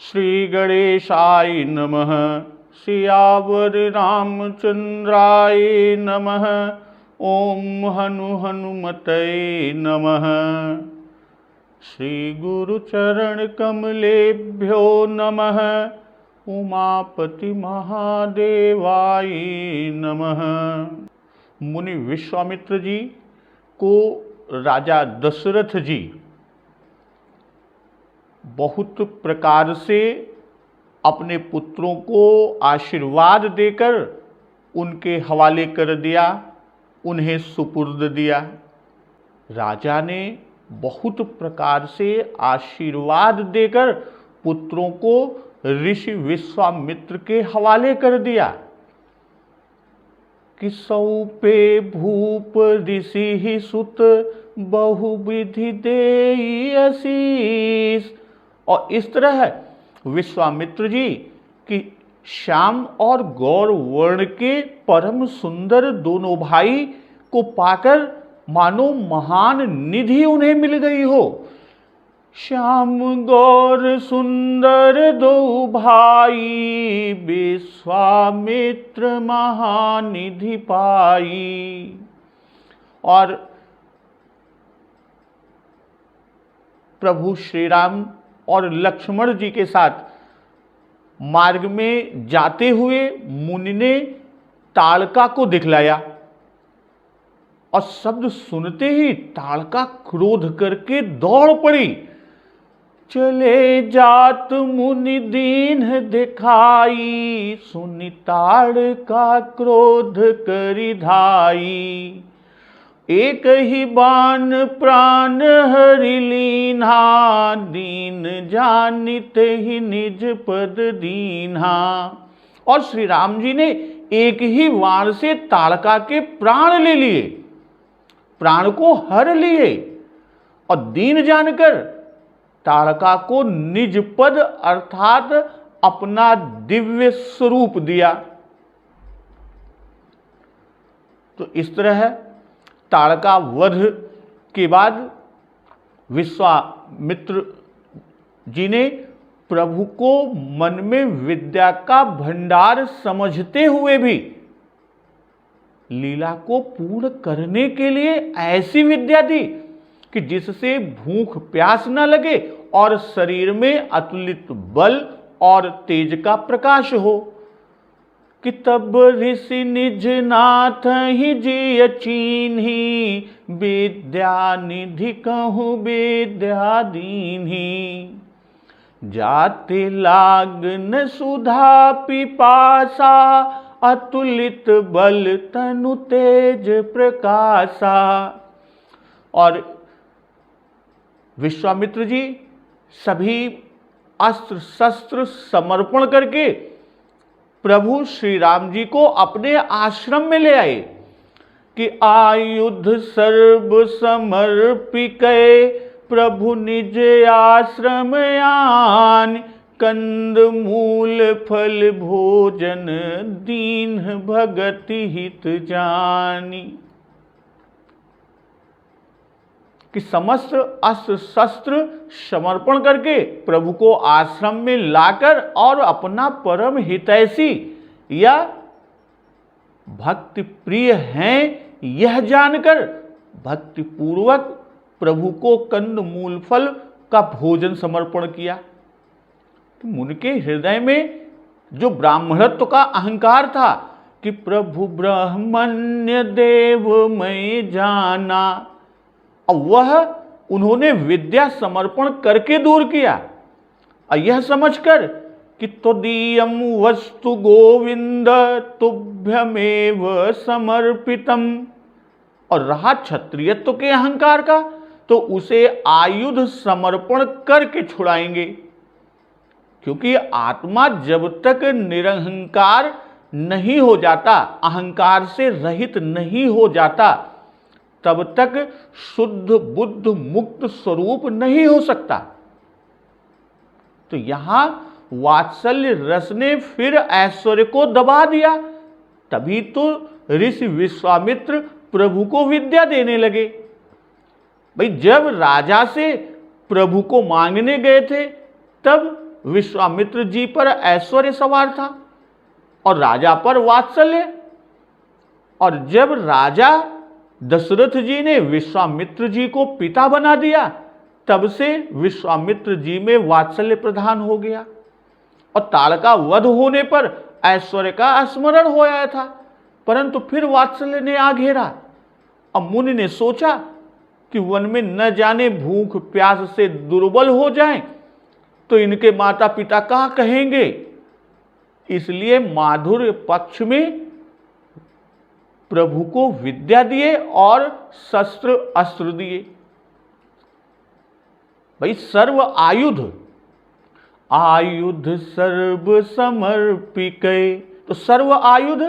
श्री गणेशाय नमः। सियावर रामचंद्राय नमः। ओम हनुमतये नमः। श्री गुरुचरण कमलेभ्यो नमः। उमापति महादेवाय नमः। मुनि विश्वामित्र जी को राजा दशरथ जी बहुत प्रकार से अपने पुत्रों को आशीर्वाद देकर उनके हवाले कर दिया, उन्हें सुपुर्द दिया। राजा ने बहुत प्रकार से आशीर्वाद देकर पुत्रों को ऋषि विश्वामित्र के हवाले कर दिया कि सौपे भूप ऋषि सुत बहुविधि देई आशीष। और इस तरह विश्वामित्र जी कि श्याम और गौर वर्ण के परम सुंदर दोनों भाई को पाकर मानो महान निधि उन्हें मिल गई हो। श्याम गौर सुंदर दो भाई, विश्वामित्र महानिधि पाई। और प्रभु श्री राम और लक्ष्मण जी के साथ मार्ग में जाते हुए मुनि ने ताड़का को दिखलाया और शब्द सुनते ही ताड़का क्रोध करके दौड़ पड़ी। चले जात मुनि दीन दिखाई, सुनि ताड़का क्रोध करि धाई। एक ही बाण प्राण हरि लीन्हा, दीन जानित ही निज पद दीन्हा। और श्री राम जी ने एक ही बाण से ताड़का के प्राण ले लिए, प्राण को हर लिए और दीन जानकर ताड़का को निज पद अर्थात अपना दिव्य स्वरूप दिया। तो इस तरह ताड़का वध के बाद विश्वामित्र जी ने प्रभु को मन में विद्या का भंडार समझते हुए भी लीला को पूर्ण करने के लिए ऐसी विद्या दी कि जिससे भूख प्यास न लगे और शरीर में अतुलित बल और तेज का प्रकाश हो। कि तब ऋषि निज नाथ ही जिय चीन्ही, विद्या निधि कहूँ विद्या दीन्ही। जाति लागन सुधा पिपासा, अतुलित बल तनु तेज प्रकाशा। और विश्वामित्र जी सभी अस्त्र शस्त्र समर्पण करके प्रभु श्री राम जी को अपने आश्रम में ले आए कि आयुध सर्व समर्पिकै, प्रभु निज आश्रम आन। कंद मूल फल भोजन, दीन भगति हित जानी। कि समस्त अस्त्र शस्त्र समर्पण करके प्रभु को आश्रम में लाकर और अपना परम हितैषी या भक्ति प्रिय हैं यह जानकर भक्ति पूर्वक प्रभु को कंद मूल फल का भोजन समर्पण किया। तो उनके हृदय में जो ब्राह्मणत्व का अहंकार था कि प्रभु ब्रह्मण्य देव मैं जाना, और वह उन्होंने विद्या समर्पण करके दूर किया। और यह समझकर कि त्वदीयम वस्तु गोविंद तुभ्यमेव समर्पितम, और रहा क्षत्रियत्व के अहंकार का तो उसे आयुध समर्पण करके छुड़ाएंगे। क्योंकि आत्मा जब तक निरहंकार नहीं हो जाता, अहंकार से रहित नहीं हो जाता, तब तक शुद्ध बुद्ध मुक्त स्वरूप नहीं हो सकता। तो यहां वात्सल्य रस ने फिर ऐश्वर्य को दबा दिया। तभी तो ऋषि विश्वामित्र प्रभु को विद्या देने लगे। भाई जब राजा से प्रभु को मांगने गए थे तब विश्वामित्र जी पर ऐश्वर्य सवार था और राजा पर वात्सल्य। और जब राजा दशरथ जी ने विश्वामित्र जी को पिता बना दिया, तब से विश्वामित्र जी में वात्सल्य प्रधान हो गया। और ताड़का वध होने पर ऐश्वर्य का स्मरण हो आया था, परंतु फिर वात्सल्य ने आ घेरा। अब मुनि ने सोचा कि वन में न जाने भूख प्यास से दुर्बल हो जाएं, तो इनके माता पिता क्या कहेंगे। इसलिए माधुर्य पक्ष में प्रभु को विद्या दिए और शस्त्र अस्त्र दिए। भाई सर्व आयुध, आयुध सर्व समर्पिकै, तो सर्व आयुध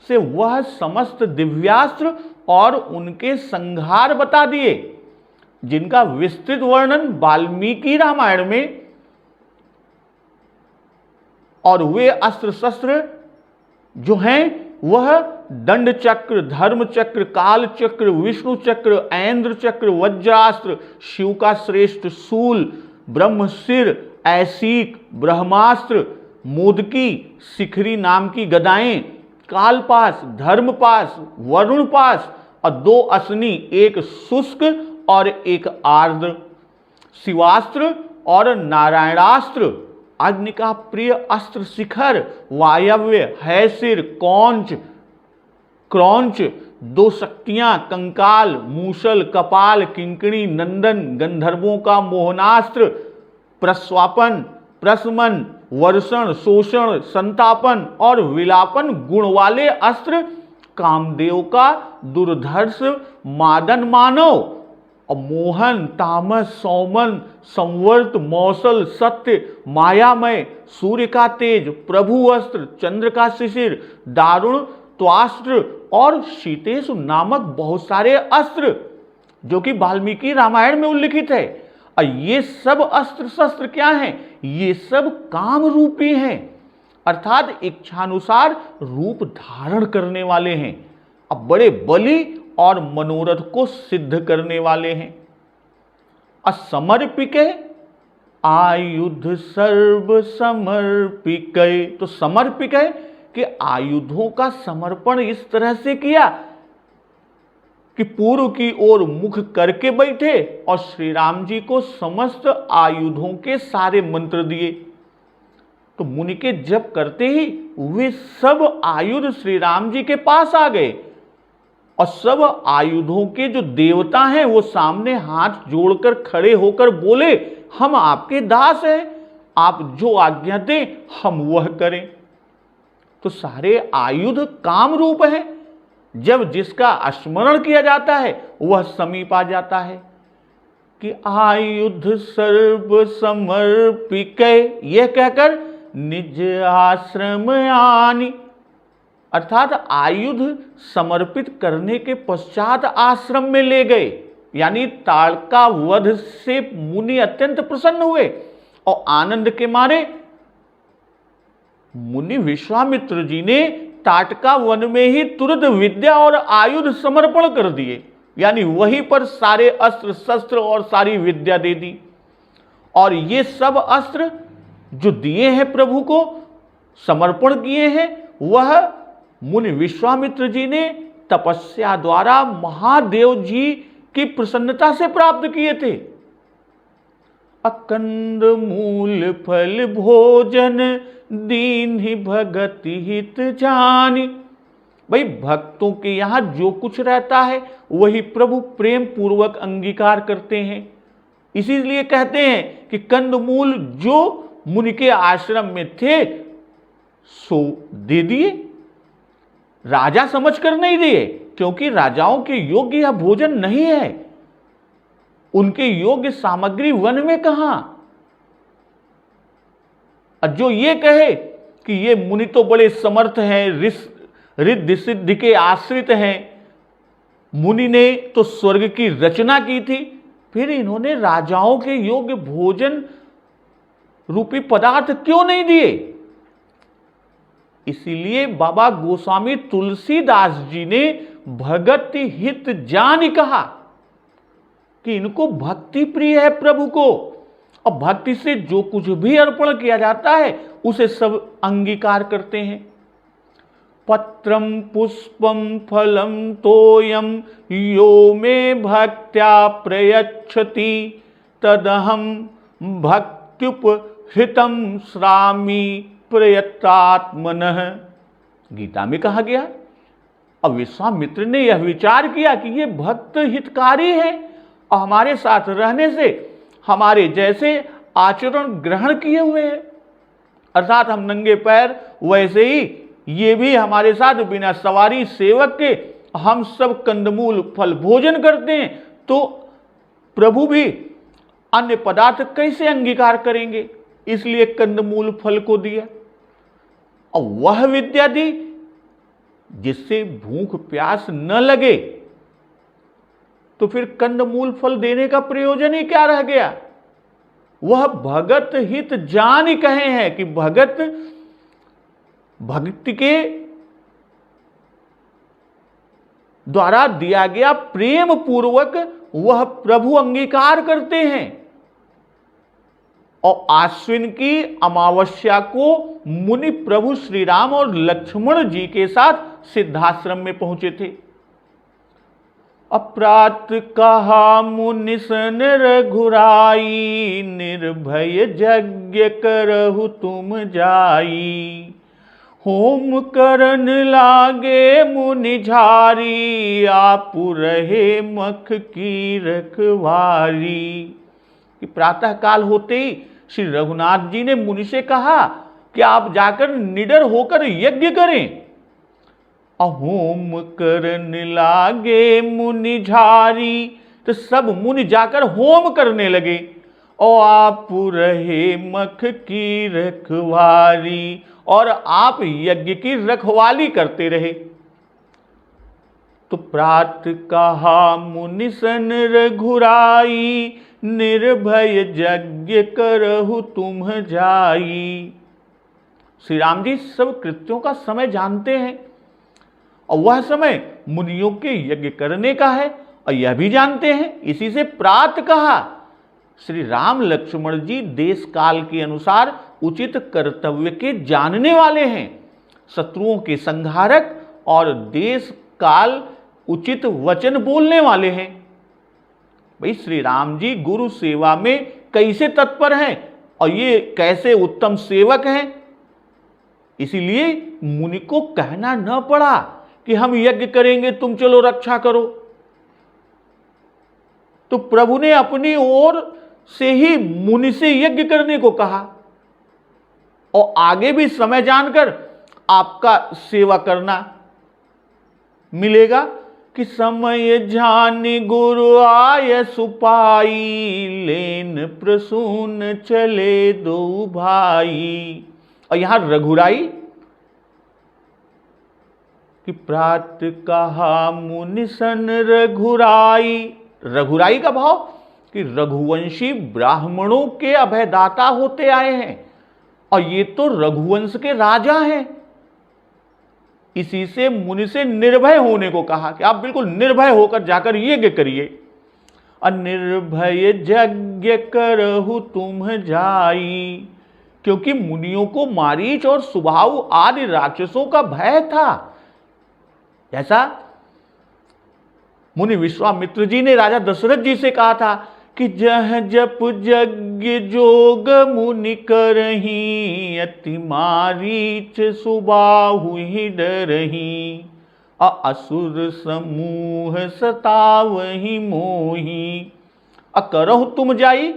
से वह समस्त दिव्यास्त्र और उनके संहार बता दिए, जिनका विस्तृत वर्णन वाल्मीकि रामायण में। और वे अस्त्र शस्त्र जो हैं वह दंड चक्र, धर्म चक्र, काल चक्र, विष्णु चक्र, ऐन्द्र चक्र, वज्रास्त्र, शिव का श्रेष्ठ शूल, ब्रह्म सिर, ऐसीक, ब्रह्मास्त्र, मोदकी, शिखरी नाम की गदाएं, कालपास, धर्मपास, वरुणपास और 2 असनी, एक शुष्क और एक आर्द्र, शिवास्त्र और नारायणास्त्र, अग्नि का प्रिय अस्त्र शिखर, वायव्य, हैसिर, कौंच, क्रौंच, 2 शक्तियां, कंकाल, मूसल, कपाल, किंकणी, नंदन, गंधर्वों का मोहनास्त्र, प्रस्वापन, प्रशमन, वर्षण, शोषण, संतापन और विलापन गुण वाले अस्त्र, कामदेव का दुर्धर्ष मादन मानव, और मोहन, तामस, सौमन, संवर्त, मौसल, सत्य, मायामय, सूर्य का तेज, प्रभु अस्त्र, चंद्र का शिशिर, दारुण, त्वास्त्र और शीतेशु नामक बहुत सारे अस्त्र, जो कि वाल्मीकि रामायण में उल्लिखित है। और ये सब अस्त्र शस्त्र क्या हैं? ये सब काम रूपी हैं, अर्थात इच्छानुसार रूप धारण करने वाले हैं। अब बड़े बलि और मनोरथ को सिद्ध करने वाले हैं। असमर्पिके आयुध सर्व समर्पिके, तो समर्पिक है कि आयुधों का समर्पण इस तरह से किया कि पूर्व की ओर मुख करके बैठे और श्री राम जी को समस्त आयुधों के सारे मंत्र दिए। तो मुनि के जप करते ही वे सब आयुध श्री राम जी के पास आ गए और सब आयुधों के जो देवता हैं वो सामने हाथ जोड़कर खड़े होकर बोले, हम आपके दास हैं, आप जो आज्ञा दें हम वह करें। तो सारे आयुध काम रूप हैं, जब जिसका स्मरण किया जाता है वह समीप आ जाता है। कि आयुध सर्व समर्पिके, यह कहकर निज आश्रम आनी, अर्थात आयुध समर्पित करने के पश्चात आश्रम में ले गए। यानी ताड़का वध से मुनि अत्यंत प्रसन्न हुए और आनंद के मारे मुनि विश्वामित्र जी ने ताटका वन में ही तुरंत विद्या और आयुध समर्पण कर दिए। यानी वहीं पर सारे अस्त्र शस्त्र और सारी विद्या दे दी। और ये सब अस्त्र जो दिए हैं प्रभु को समर्पण किए हैं, वह मुनि विश्वामित्र जी ने तपस्या द्वारा महादेव जी की प्रसन्नता से प्राप्त किए थे। अकंद मूल फल भोजन दीन्हि भगति हित जानी। भाई भक्तों के यहां जो कुछ रहता है वही प्रभु प्रेम पूर्वक अंगीकार करते हैं। इसीलिए कहते हैं कि कंदमूल जो मुनि के आश्रम में थे सो दे दिए, राजा समझकर नहीं दिए, क्योंकि राजाओं के योग्य यह भोजन नहीं है। उनके योग्य सामग्री वन में कहां। और जो ये कहे कि ये मुनि तो बड़े समर्थ हैं, रिद्धि सिद्धि के आश्रित हैं, मुनि ने तो स्वर्ग की रचना की थी, फिर इन्होंने राजाओं के योग्य भोजन रूपी पदार्थ क्यों नहीं दिए। इसीलिए बाबा गोस्वामी तुलसीदास जी ने भगति हित जान कहा कि इनको भक्ति प्रिय है प्रभु को, और भक्ति से जो कुछ भी अर्पण किया जाता है उसे सब अंगीकार करते हैं। पत्रम पुष्पम फलम तोयम यो मे भक्त्या प्रयच्छति तदहम भक्त्युपहृतम श्रामि प्रयत्तात्मनः। गीता में कहा गया। अब विश्वामित्र ने यह विचार किया कि ये भक्त हितकारी है और हमारे साथ रहने से हमारे जैसे आचरण ग्रहण किए हुए हैं, अर्थात हम नंगे पैर, वैसे ही ये भी हमारे साथ बिना सवारी सेवक के हम सब कंदमूल फल भोजन करते हैं, तो प्रभु भी अन्य पदार्थ कैसे अंगीकार करेंगे, इसलिए कंदमूल फल को दिया। और वह विद्या दी जिससे भूख प्यास न लगे, तो फिर कंदमूल फल देने का प्रयोजन ही क्या रह गया। वह भगत हित जान ही कहे हैं कि भगत भक्ति के द्वारा दिया गया प्रेम पूर्वक वह प्रभु अंगीकार करते हैं। और आश्विन की अमावस्या को मुनि प्रभु श्री राम और लक्ष्मण जी के साथ सिद्धाश्रम में पहुंचे थे। अप्रात कहा मुनि सन रघुराई, निर्भय यज्ञ करहु तुम जाई। होम करन लागे मुनि झारी, आप रहे मख की रखवारी। कि प्रातः काल होते ही श्री रघुनाथ जी ने मुनि से कहा कि आप जाकर निडर होकर यज्ञ करें। होम करन लागे मुनि झारी, तो सब मुनि जाकर होम करने लगे। और आप रहे मख की रखवारी, और आप यज्ञ की रखवाली करते रहे। तो प्रात कहा मुनि सन रघुराई, निर्भय यज्ञ करहु तुम जाई। श्री राम जी सब कृत्यों का समय जानते हैं और वह समय मुनियों के यज्ञ करने का है, और यह भी जानते हैं, इसी से प्रात कहा। श्री राम लक्ष्मण जी देश काल के अनुसार उचित कर्तव्य के जानने वाले हैं, शत्रुओं के संहारक और देश काल उचित वचन बोलने वाले हैं। भाई श्री राम जी गुरु सेवा में कैसे तत्पर हैं और ये कैसे उत्तम सेवक हैं, इसीलिए मुनि को कहना न पड़ा कि हम यज्ञ करेंगे, तुम चलो रक्षा करो। तो प्रभु ने अपनी ओर से ही मुनि से यज्ञ करने को कहा, और आगे भी समय जानकर आपका सेवा करना मिलेगा कि समय जानि गुरु आय सुपाई, लेन प्रसून चले दो भाई। और यहां रघुराई कि प्रात कहा मुनि सन रघुराई। रघुराई का भाव कि रघुवंशी ब्राह्मणों के अभयदाता होते आए हैं, और ये तो रघुवंश के राजा हैं। इसी से मुनि से निर्भय होने को कहा कि आप बिल्कुल निर्भय होकर जाकर यज्ञ करिए। अनिर्भय यज्ञ करहु तुम जाई, क्योंकि मुनियों को मारीच और सुबाहु आदि राक्षसों का भय था। जैसा मुनि विश्वामित्र जी ने राजा दशरथ जी से कहा था कि जह जप यज्ञ जोग मुनि करही, अति मारीच सुबाहु ही डरही। असुर समूह सतावहि मोही। करहु तुम जाई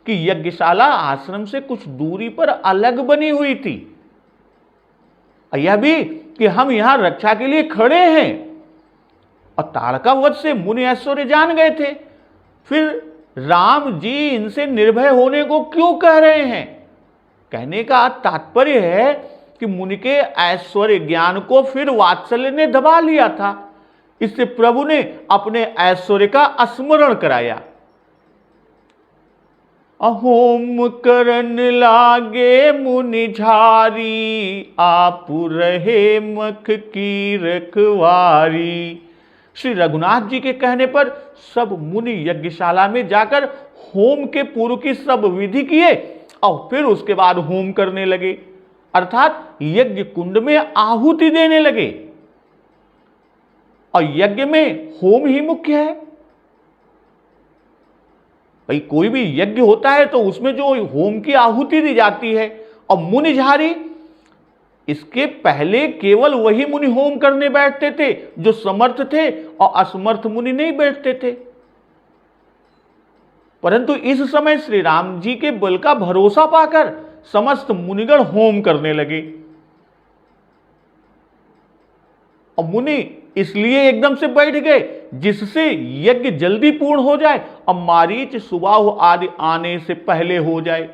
कि यज्ञशाला आश्रम से कुछ दूरी पर अलग बनी हुई थी। यह भी कि हम यहां रक्षा के लिए खड़े हैं, और ताड़का वध से मुनि ऐश्वर्य जान गए थे। फिर राम जी इनसे निर्भय होने को क्यों कह रहे हैं? कहने का तात्पर्य है कि मुनि के ऐश्वर्य ज्ञान को फिर वात्सल्य ने दबा लिया था, इससे प्रभु ने अपने ऐश्वर्य का स्मरण कराया। होम करन लागे मुनि झारी, आप रहे मख की रखवारी। श्री रघुनाथ जी के कहने पर सब मुनि यज्ञशाला में जाकर होम के पूर्व की सब विधि किए और फिर उसके बाद होम करने लगे, अर्थात यज्ञ कुंड में आहुति देने लगे। और यज्ञ में होम ही मुख्य है। भाई कोई भी यज्ञ होता है तो उसमें जो होम की आहुति दी जाती है, और मुनि झारी इसके पहले केवल वही मुनि होम करने बैठते थे जो समर्थ थे, और असमर्थ मुनि नहीं बैठते थे। परंतु इस समय श्री राम जी के बल का भरोसा पाकर समस्त मुनिगण होम करने लगे। और मुनि इसलिए एकदम से बैठ गए जिससे यज्ञ जल्दी पूर्ण हो जाए और मारीच सुबाहु आदि आने से पहले हो जाए।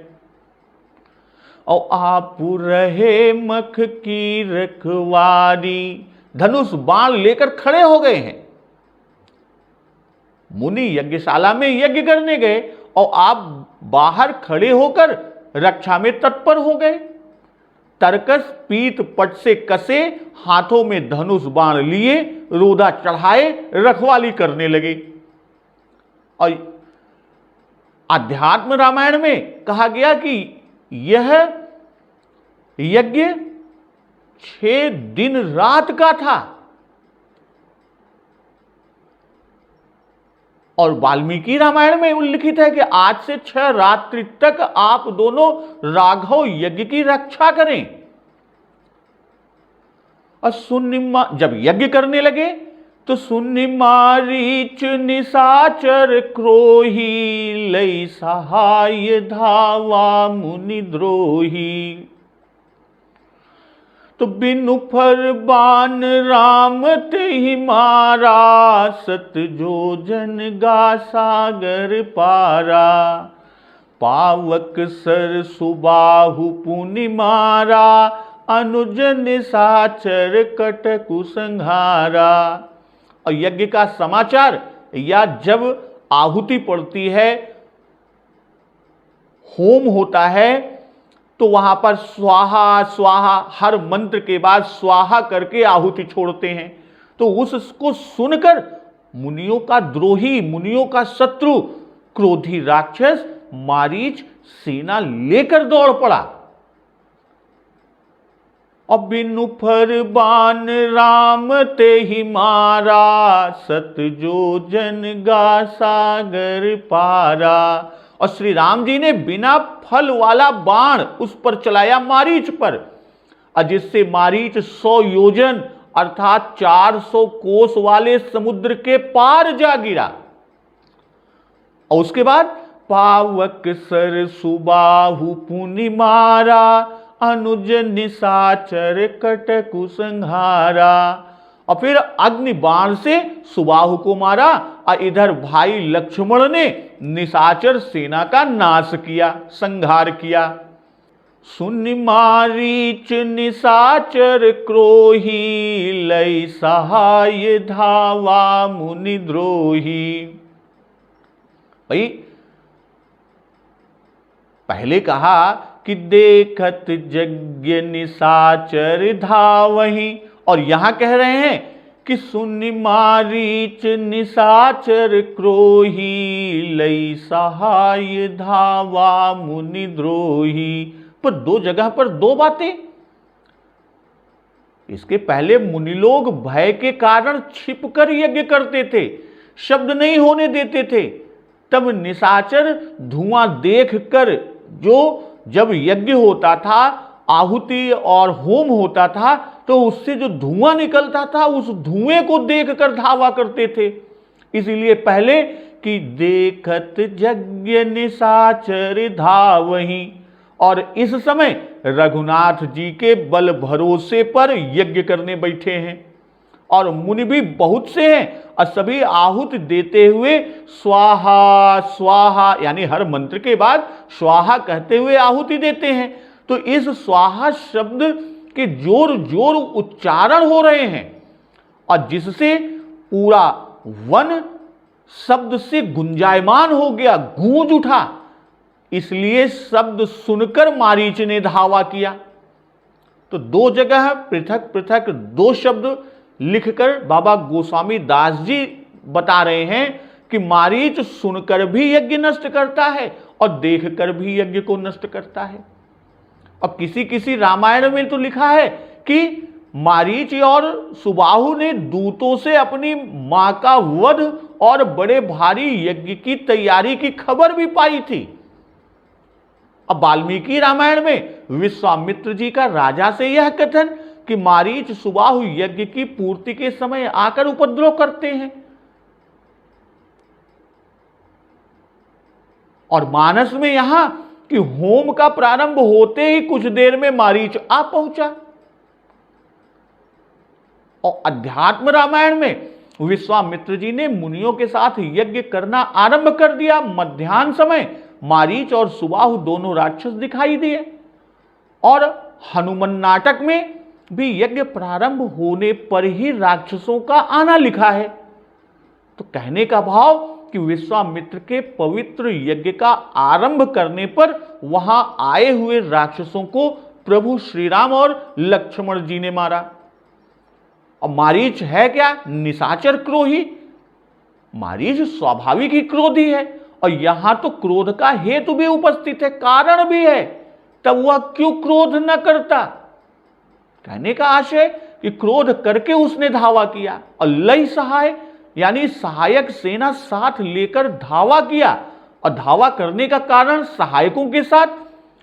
और आप रहे मख की रखवारी, धनुष बाण लेकर खड़े हो गए हैं। मुनि यज्ञशाला में यज्ञ करने गए और आप बाहर खड़े होकर रक्षा में तत्पर हो गए। तरकस पीत पट से कसे, हाथों में धनुष बाण लिए, रोदा चढ़ाए रखवाली करने लगे। और अध्यात्म रामायण में कहा गया कि यह यज्ञ 6 दिन रात का था। और वाल्मीकि रामायण में उल्लिखित है कि आज से 6 रात्रि तक आप दोनों राघव यज्ञ की रक्षा करें। और जब यज्ञ करने लगे तो सुनि मारीच निशाचर क्रोही, लई सहाय धावा मुनि द्रोही। तो बिनु फर बान राम तेहि मारा, सत जोजन गा सागर पारा। पावक सर सुबाहु पुनि मारा, अनुज निशाचर कटकु संहारा। और यज्ञ का समाचार या जब आहुति पड़ती है, होम होता है, तो वहां पर स्वाहा स्वाहा हर मंत्र के बाद स्वाहा करके आहुति छोड़ते हैं। तो उसको सुनकर मुनियों का द्रोही, मुनियों का शत्रु क्रोधी राक्षस मारीच सेना लेकर दौड़ पड़ा। और बिनु फर बान राम तेहि मारा, सत जोजन गा सागर पारा। और श्री राम जी ने बिना फल वाला बाण उस पर चलाया, मारीच पर, और जिससे मारीच 100 योजन अर्थात 400 कोस वाले समुद्र के पार जा गिरा। और उसके बाद पावक सर सुबाहु पुनि मारा, अनुज निशाचर कटकु संहारा। और फिर अग्नि बाण से सुबाहु को मारा, और इधर भाई लक्ष्मण ने निशाचर सेना का नाश किया, संहार किया। सुनि मारीच निशाचर क्रोही, लई सहाय धावा मुनि द्रोही। भाई पहले कहा कि देखत यज्ञ निशाचर धावहि, और यहां कह रहे हैं कि सुनि मारीच निशाचर क्रोही, लई सहाय धावा मुनि द्रोही। पर 2 जगह पर 2 बातें। इसके पहले मुनि लोग भय के कारण छिपकर यज्ञ करते थे, शब्द नहीं होने देते थे। तब निशाचर धुआं देखकर, जो जब यज्ञ होता था, आहुति और होम होता था, तो उससे जो धुआं निकलता था उस धुएं को देखकर धावा करते थे। इसीलिए पहले कि देखत यज्ञ निशाचर धावहि। और इस समय रघुनाथ जी के बल भरोसे पर यज्ञ करने बैठे हैं, और मुनि भी बहुत से हैं, और सभी आहुति देते हुए स्वाहा स्वाहा यानी हर मंत्र के बाद स्वाहा कहते हुए आहुति देते हैं। तो इस स्वाहा शब्द के जोर जोर उच्चारण हो रहे हैं, और जिससे पूरा वन शब्द से गुंजायमान हो गया, गूंज उठा। इसलिए शब्द सुनकर मारीच ने धावा किया। तो 2 जगह पृथक पृथक 2 शब्द लिखकर बाबा गोस्वामी दास जी बता रहे हैं कि मारीच सुनकर भी यज्ञ नष्ट करता है और देखकर भी यज्ञ को नष्ट करता है। और किसी किसी रामायण में तो लिखा है कि मारीच और सुबाहु ने दूतों से अपनी मां का वध और बड़े भारी यज्ञ की तैयारी की खबर भी पाई थी। अब वाल्मीकि रामायण में विश्वामित्र जी का राजा से यह कथन कि मारीच सुबाहु यज्ञ की पूर्ति के समय आकर उपद्रव करते हैं, और मानस में यहां कि होम का प्रारंभ होते ही कुछ देर में मारीच आ पहुंचा। और अध्यात्म रामायण में विश्वामित्र जी ने मुनियों के साथ यज्ञ करना आरंभ कर दिया। मध्याह्न समय मारीच और सुबाहु दोनों राक्षस दिखाई दिए। और हनुमान नाटक में भी यज्ञ प्रारंभ होने पर ही राक्षसों का आना लिखा है। तो कहने का भाव कि विश्वामित्र के पवित्र यज्ञ का आरंभ करने पर वहां आए हुए राक्षसों को प्रभु श्री राम और लक्ष्मण जी ने मारा। और मारीच है क्या? निशाचर क्रोही। मारीच स्वाभाविक ही क्रोधी है, और यहां तो क्रोध का हेतु भी उपस्थित है, कारण भी है, तब वह क्यों क्रोध न करता? कहने का आशय कि क्रोध करके उसने धावा किया और लय सहाय यानी सहायक सेना साथ लेकर धावा किया। और धावा करने का कारण सहायकों के साथ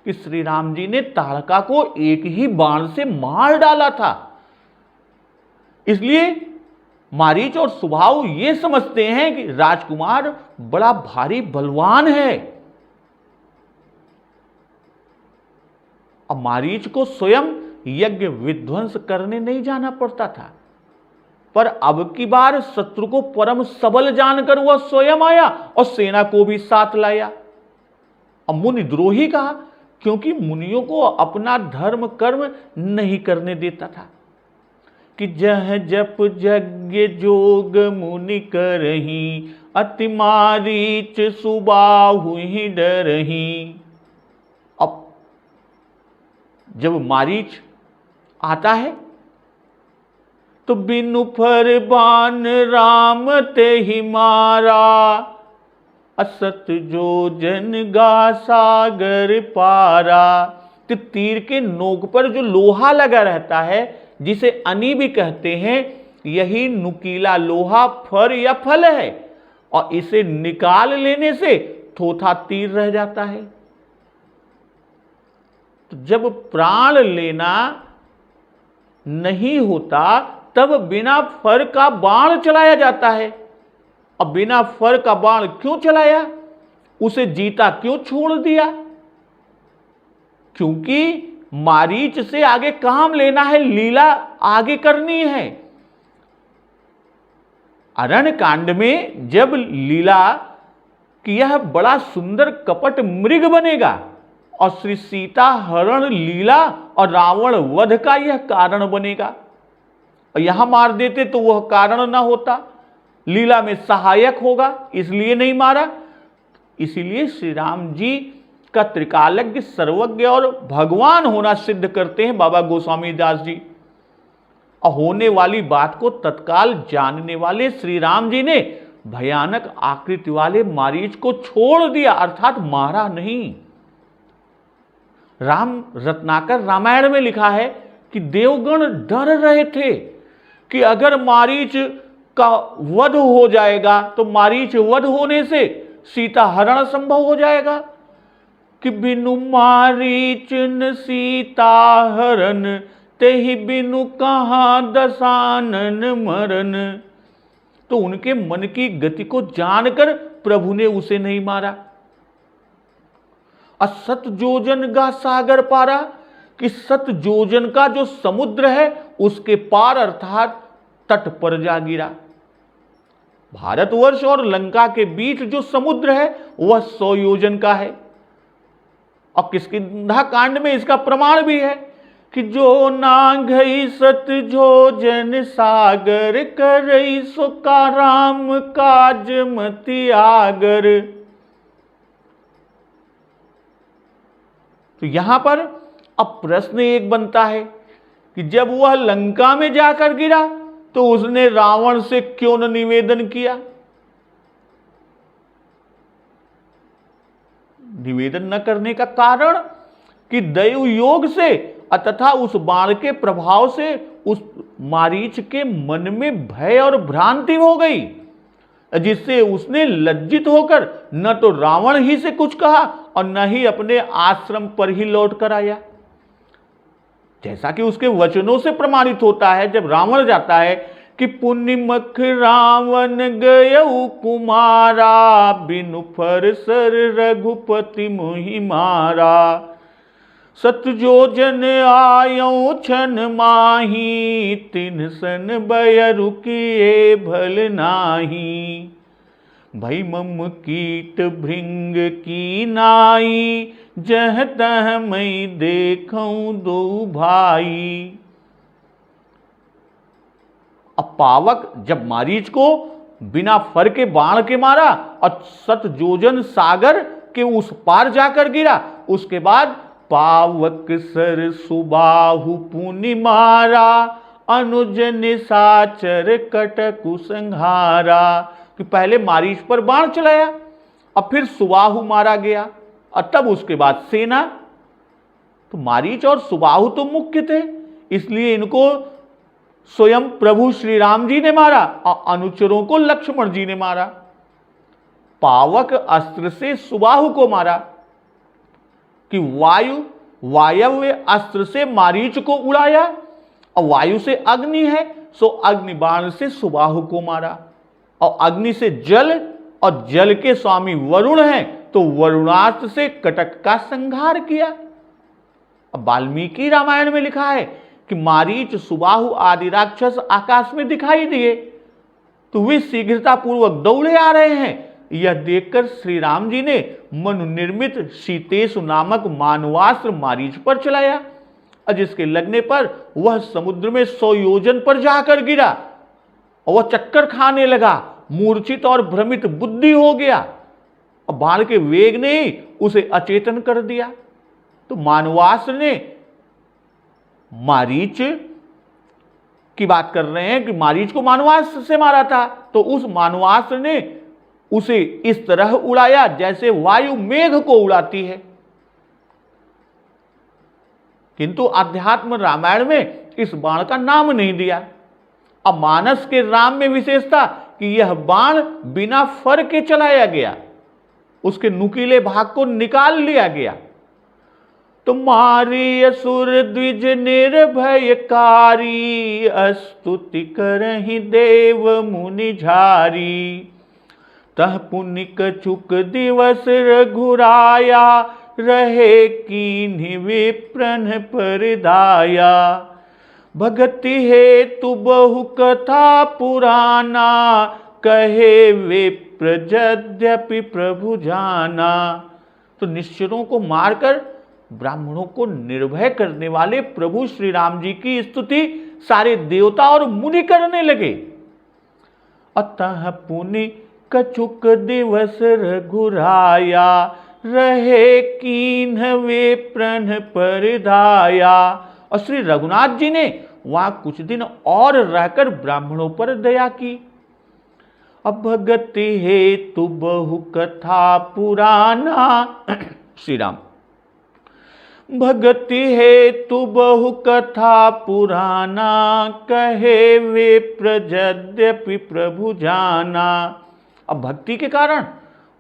कि श्री राम जी ने ताड़का को एक ही बाण से मार डाला था। इसलिए मारीच और सुबाहु ये समझते हैं कि राजकुमार बड़ा भारी बलवान है। अब मारीच को स्वयं यज्ञ विध्वंस करने नहीं जाना पड़ता था, पर अब की बार शत्रु को परम सबल जानकर वह स्वयं आया और सेना को भी साथ लाया। अब मुनिद्रोही कहा, क्योंकि मुनियों को अपना धर्म कर्म नहीं करने देता था कि जह जप यज्ञ जोग मुनि करही, अति मारीच सुबाहु ही डरही। अब जब मारीच आता है तो बिनु फर बान राम ते ही मारा, असत जो जन गा सागर पारा। तो तीर के नोक पर जो लोहा लगा रहता है, जिसे अनी भी कहते हैं, यही नुकीला लोहा फर या फल है, और इसे निकाल लेने से थोथा तीर रह जाता है। तो जब प्राण लेना नहीं होता तब बिना फर का बाण चलाया जाता है। अब बिना फर का बाण क्यों चलाया? उसे जीता क्यों छोड़ दिया? क्योंकि मारीच से आगे काम लेना है, लीला आगे करनी है। अरण्य कांड में जब लीला कि यह बड़ा सुंदर कपट मृग बनेगा और श्री सीता हरण लीला और रावण वध का यह कारण बनेगा, और यहां मार देते तो वह कारण ना होता, लीला में सहायक होगा, इसलिए नहीं मारा। इसीलिए श्री राम जी का त्रिकालज्ञ, सर्वज्ञ और भगवान होना सिद्ध करते हैं बाबा गोस्वामी दास जी। और होने वाली बात को तत्काल जानने वाले श्री राम जी ने भयानक आकृति वाले मारीच को छोड़ दिया, अर्थात मारा नहीं। राम रत्नाकर रामायण में लिखा है कि देवगण डर रहे थे कि अगर मारीच का वध हो जाएगा तो मारीच वध होने से सीता हरण संभव हो जाएगा, कि बिनु मारीच न सीता हरण, तेहि बिनु कहां दसानन मरन। तो उनके मन की गति को जानकर प्रभु ने उसे नहीं मारा। असत जोजन गा सागर पारा, कि सत जोजन का जो समुद्र है उसके पार अर्थात तट पर जा गिरा। भारतवर्ष और लंका के बीच जो समुद्र है वह 100 योजन का है। और किष्किंधा कांड में इसका प्रमाण भी है कि जो नांगई सत जोजन सागर, करई सो का राम काज मति आगर। तो यहां पर अब प्रश्न एक बनता है कि जब वह लंका में जाकर गिरा तो उसने रावण से क्यों न निवेदन किया? निवेदन न करने का कारण कि दैव योग से तथा उस बाण के प्रभाव से उस मारीच के मन में भय और भ्रांति हो गई, जिससे उसने लज्जित होकर न तो रावण ही से कुछ कहा और न ही अपने आश्रम पर ही लौट कर आया। जैसा कि उसके वचनों से प्रमाणित होता है, जब रावण जाता है कि पुण्यमख रावण गयऊ कुमारा, बिनु फरसर रघुपति मोहि मारा। सतजोजन आयो छन माही, तिन सन बयरु किए भल नाही। भई मम कीट भृंग की नाई, जह तह मई देखऊं दो भाई। अब पावक जब मारीच को बिना फर के बाण के मारा और सतजोजन सागर के उस पार जाकर गिरा, उसके बाद पावक सर सुबाहु पुनि मारा, अनुज निशाचर कटकु संहारा। कि पहले मारीच पर बाण चलाया और फिर सुबाहु मारा गया और तब उसके बाद सेना। तो मारीच और सुबाहु तो मुख्य थे, इसलिए इनको स्वयं प्रभु श्री राम जी ने मारा और अनुचरों को लक्ष्मण जी ने मारा। पावक अस्त्र से सुबाहु को मारा कि वायव्य अस्त्र से मारीच को उड़ाया और वायु से अग्नि है, सो अग्नि बाण से सुबाहु को मारा। और अग्नि से जल और जल के स्वामी वरुण हैं, तो वरुणास्त्र से कटक का संहार किया। अब वाल्मीकि रामायण में लिखा है कि मारीच सुबाहु आदि राक्षस आकाश में दिखाई दिए, तो वे शीघ्रता पूर्वक दौड़े आ रहे हैं। यह देखकर श्री राम जी ने मनु निर्मित शीतेशु नामक मानवास्त्र मारीच पर चलाया और जिसके लगने पर वह समुद्र में 100 योजन पर जाकर गिरा और वह चक्कर खाने लगा, मूर्छित और भ्रमित बुद्धि हो गया और बाण के वेग ने ही उसे अचेतन कर दिया। तो मानवास्त्र ने मारीच की बात कर रहे हैं कि मारीच को मानवास्त्र से मारा था, तो उस मानवास्त्र ने उसे इस तरह उड़ाया जैसे वायु मेघ को उड़ाती है। किंतु अध्यात्म रामायण में इस बाण का नाम नहीं दिया। अब मानस के राम में विशेषता कि यह बाण बिना फर के चलाया गया, उसके नुकीले भाग को निकाल लिया गया। तो मारी असुर द्विज निर्भयकारी, स्तुति करहि देव मुनि झारी। तह पुनि कछुक दिवस रघुराया, रहे कीन्हि विप्रन परदाया। भगति हेतु बहु कथा पुराना, कहे विप्र यद्यपि प्रभु जाना। तो निश्चरों को मारकर ब्राह्मणों को निर्भय करने वाले प्रभु श्री राम जी की स्तुति सारे देवता और मुनि करने लगे। अतः पुनि कछुक दिवस रघुराया, रहे कीन्ह विप्रन परदाया। और श्री रघुनाथ जी ने वहां कुछ दिन और रहकर ब्राह्मणों पर दया की। अब भगति हेतु बहु कथा पुराना श्री राम। भगति हेतु बहु कथा पुराना, कहे विप्र यद्यपि प्रभु जाना। अब भक्ति के कारण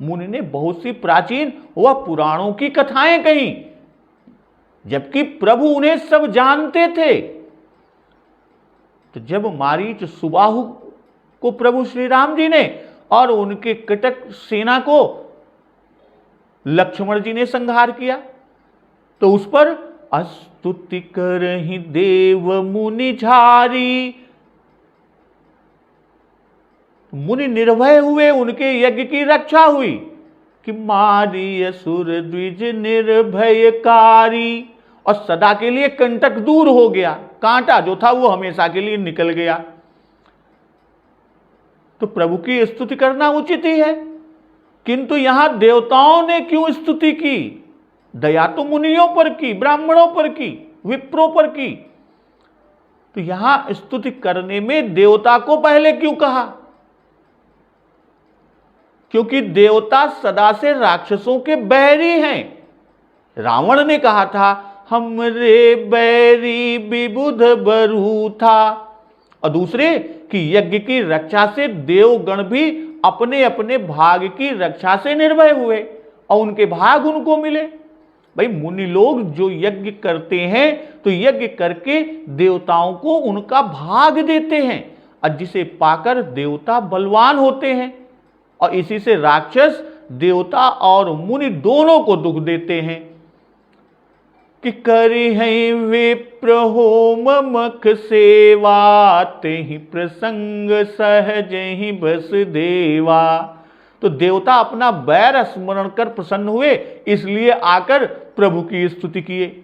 मुनि ने बहुत सी प्राचीन व पुराणों की कथाएं कही, जबकि प्रभु उन्हें सब जानते थे। तो जब मारीच सुबाहु को प्रभु श्री राम जी ने और उनके कटक सेना को लक्ष्मण जी ने संहार किया, तो उस पर स्तुति करहि देव मुनि झारी। मुनि निर्भय हुए, उनके यज्ञ की रक्षा हुई कि मारी असुर द्विज निर्भयकारी। और सदा के लिए कंटक दूर हो गया, कांटा जो था वो हमेशा के लिए निकल गया। तो प्रभु की स्तुति करना उचित ही है, किंतु यहां देवताओं ने क्यों स्तुति की? दया तो मुनियों पर की, ब्राह्मणों पर की, विप्रों पर की। तो यहां स्तुति करने में देवता को पहले क्यों कहा? क्योंकि देवता सदा से राक्षसों के बैरी हैं। रावण ने कहा था हमरे बैरी विबुध बरू था, और दूसरे कि यज्ञ की रक्षा से देवगण भी अपने अपने भाग की रक्षा से निर्भय हुए और उनके भाग उनको मिले। भाई मुनि लोग जो यज्ञ करते हैं तो यज्ञ करके देवताओं को उनका भाग देते हैं, और जिसे पाकर देवता बलवान होते हैं, और इसी से राक्षस देवता और मुनि दोनों को दुख देते हैं। कि करी है विप्र होम मख सेवा, तेहि प्रसंग सहज ही बस देवा। तो देवता अपना बैर स्मरण कर प्रसन्न हुए, इसलिए आकर प्रभु की स्तुति किए।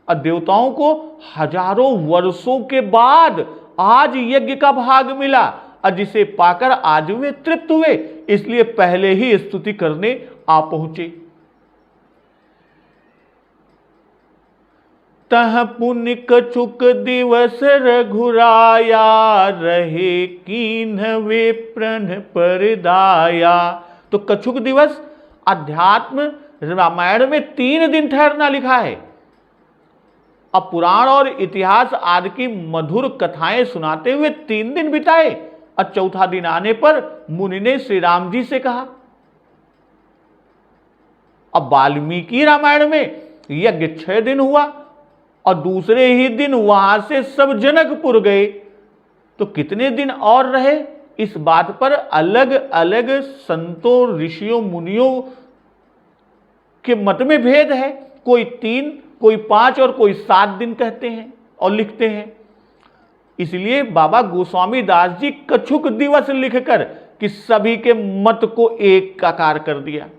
और देवताओं को हजारों वर्षों के बाद आज यज्ञ का भाग मिला, और जिसे पाकर आज वे तृप्त हुए, इसलिए पहले ही स्तुति करने आ पहुंचे। तह पुण्य कछुक दिवस रघुराया, रहे कीन्हवे प्रण परदाया। तो कछुक दिवस अध्यात्म रामायण में 3 दिन ठहरना लिखा है। अब पुराण और इतिहास आदि की मधुर कथाएं सुनाते हुए 3 दिन बिताए, और चौथा दिन आने पर मुनि ने श्री राम जी से कहा। अब वाल्मीकि रामायण में यज्ञ 6 दिन हुआ, और दूसरे ही दिन वहां से सब जनकपुर गए, तो कितने दिन और रहे, इस बात पर अलग अलग संतों ऋषियों मुनियों के मत में भेद है। कोई 3, कोई 5 और कोई 7 दिन कहते हैं और लिखते हैं। इसलिए बाबा गोस्वामी दास जी कछुक दिवस लिखकर कि सभी के मत को एक आकार कर दिया।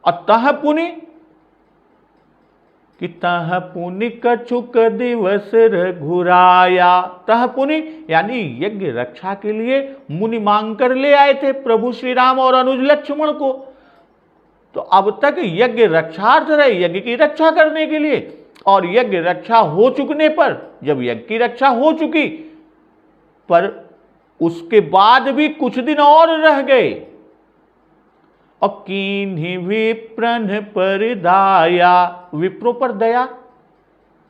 अतः पुनि कि तह पुनि कछुक दिवस रघुराया। तह पुनि यानी यज्ञ रक्षा के लिए मुनि मांग कर ले आए थे प्रभु श्री राम और अनुज लक्ष्मण को। तो अब तक यज्ञ रक्षार्थ रहे, यज्ञ की रक्षा करने के लिए, और यज्ञ रक्षा हो चुकने पर, जब यज्ञ की रक्षा हो चुकी पर उसके बाद भी कुछ दिन और रह गए, और कीन्हि विप्रन पर दाया। विप्रों पर दया,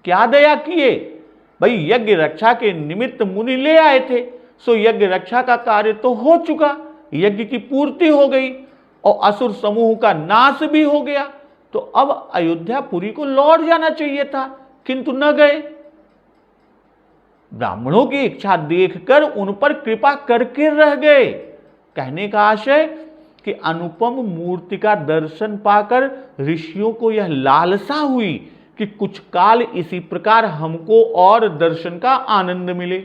क्या दया किए? भाई यज्ञ रक्षा के निमित्त मुनि ले आए थे, सो यज्ञ रक्षा का कार्य तो हो चुका, यज्ञ की पूर्ति हो गई और असुर समूह का नाश भी हो गया। तो अब अयोध्यापुरी को लौट जाना चाहिए था, किंतु न गए। ब्राह्मणों की इच्छा देखकर उन पर कृपा करके रह गए। कहने का आशय कि अनुपम मूर्ति का दर्शन पाकर ऋषियों को यह लालसा हुई कि कुछ काल इसी प्रकार हमको और दर्शन का आनंद मिले।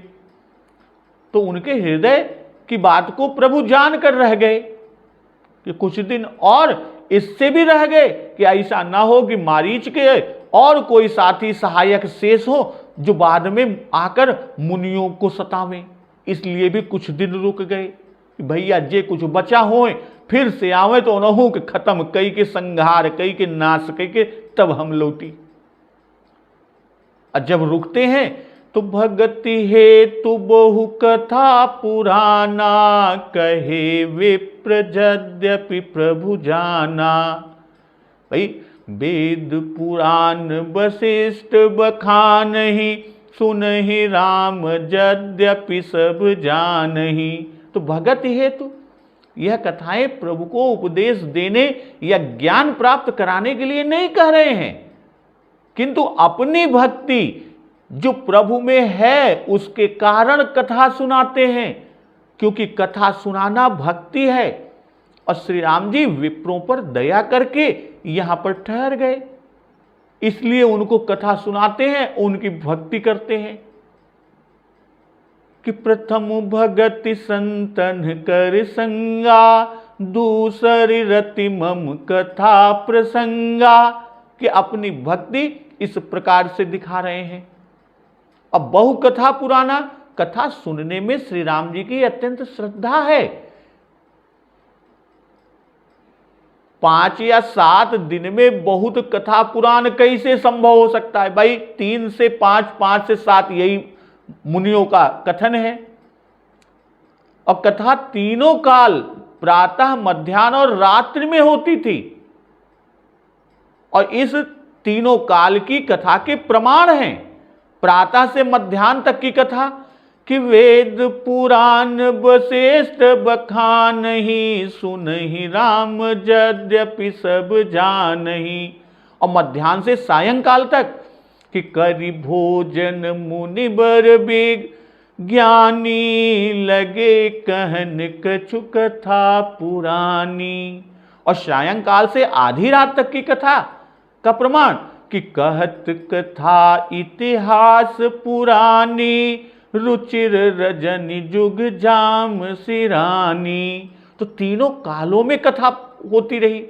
तो उनके हृदय की बात को प्रभु जान कर रह गए कि कुछ दिन और इससे भी रह गए कि ऐसा ना हो कि मारीच के और कोई साथी सहायक शेष हो जो बाद में आकर मुनियों को सतावें। इसलिए भी कुछ दिन रुक गए कि भैया जे कुछ बचा हो फिर से आवे तो नहु के खत्म कई के संहार कई के नाश कई के तब हम लौटी। और जब रुकते हैं तो भगति हेतु बहु कथा पुराना, कहे विप्र यद्यपि प्रभु जाना। भाई वेद पुराण वशिष्ठ बखानहि, सुनहि राम यद्यपि सब जानहि। तो भगति हेतु यह कथाएं प्रभु को उपदेश देने या ज्ञान प्राप्त कराने के लिए नहीं कह रहे हैं, किंतु अपनी भक्ति जो प्रभु में है उसके कारण कथा सुनाते हैं, क्योंकि कथा सुनाना भक्ति है। और श्री राम जी विप्रों पर दया करके यहां पर ठहर गए, इसलिए उनको कथा सुनाते हैं, उनकी भक्ति करते हैं। कि प्रथम भगति संतन कर संगा, दूसरी रति मम कथा प्रसंगा। कि अपनी भक्ति इस प्रकार से दिखा रहे हैं। अब बहु कथा पुराना, कथा सुनने में श्री राम जी की अत्यंत श्रद्धा है, 5 या 7 दिन में बहुत कथा पुराण कैसे संभव हो सकता है भाई? 3 से 5, 5 से 7 यही मुनियों का कथन है। और कथा तीनों काल प्रातः, मध्याह्न और रात्रि में होती थी। और इस तीनों काल की कथा के प्रमाण हैं। प्रातः से मध्याह्न तक की कथा कि वेद पुराण वशिष्ठ बखानहि, सुनहि राम यद्यपि सब जानहि। और मध्याह्न से सायंकाल तक कि करि भोजन मुनि बर बेग, ज्ञानी लगे कहन कछु कथा पुरानी। और सायंकाल से आधी रात तक की कथा का प्रमाण कि कहत कथा इतिहास पुरानी, रुचिर रजनी जुग जाम सिरानी। तो तीनों कालों में कथा होती रही।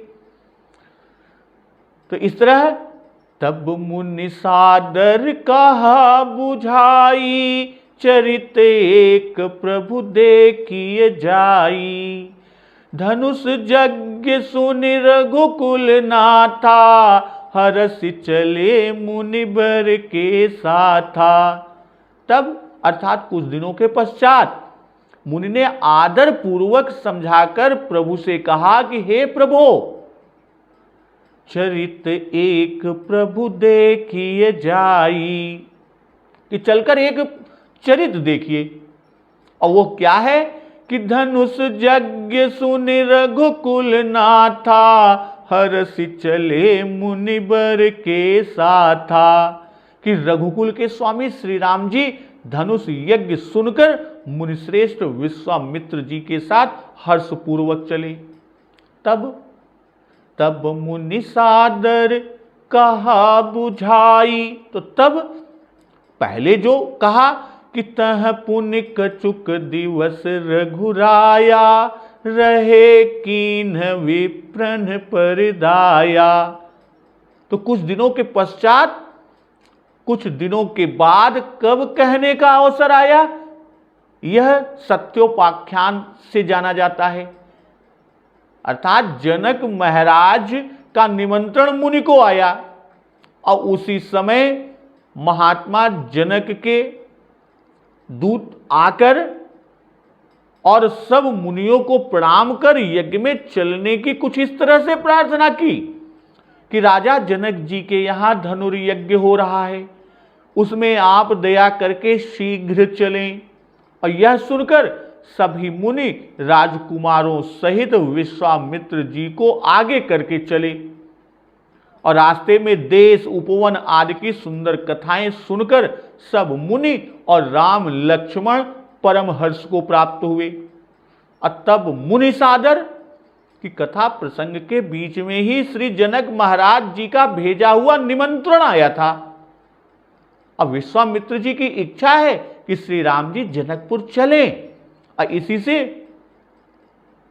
तो इस तरह तब मुनि सादर कहा बुझाई, चरित एक प्रभु देखिए जाई। धनुष यज्ञ सुनि रघुकुल नाथा, हरस चले मुनिबर के साथा। तब अर्थात कुछ दिनों के पश्चात मुनि ने आदर पूर्वक समझाकर प्रभु से कहा कि हे प्रभु, चरित एक प्रभु देखिए जाई, कि चलकर एक चरित देखिए। और वो क्या है कि धनुष यज्ञ सुनि रघुकुल नाथा, हरस चले मुनिबर के साथा। कि रघुकुल के स्वामी श्री राम जी धनुष यज्ञ सुनकर मुनिश्रेष्ठ विश्वामित्र जी के साथ हर्षपूर्वक चले। तब मुनि सादर कहा बुझाई। तो तब पहले जो कहा कि तह पुण्य कचुक दिवस रघुराया, रहे कीन विप्रन परदाया। तो कुछ दिनों के पश्चात, कुछ दिनों के बाद कब कहने का अवसर आया, यह सत्योपाख्यान से जाना जाता है। अर्थात जनक महाराज का निमंत्रण मुनि को आया और उसी समय महात्मा जनक के दूत आकर और सब मुनियों को प्रणाम कर यज्ञ में चलने की कुछ इस तरह से प्रार्थना की कि राजा जनक जी के यहां धनुर्यज्ञ हो रहा है, उसमें आप दया करके शीघ्र चलें। और यह सुनकर सभी मुनि राजकुमारों सहित विश्वामित्र जी को आगे करके चले। और रास्ते में देश उपवन आदि की सुंदर कथाएं सुनकर सब मुनि और राम लक्ष्मण परम हर्ष को प्राप्त हुए। और तब मुनि सादर की कथा प्रसंग के बीच में ही श्री जनक महाराज जी का भेजा हुआ निमंत्रण आया था। अब विश्वामित्र जी की इच्छा है कि श्री राम जी जनकपुर चलें, और इसी से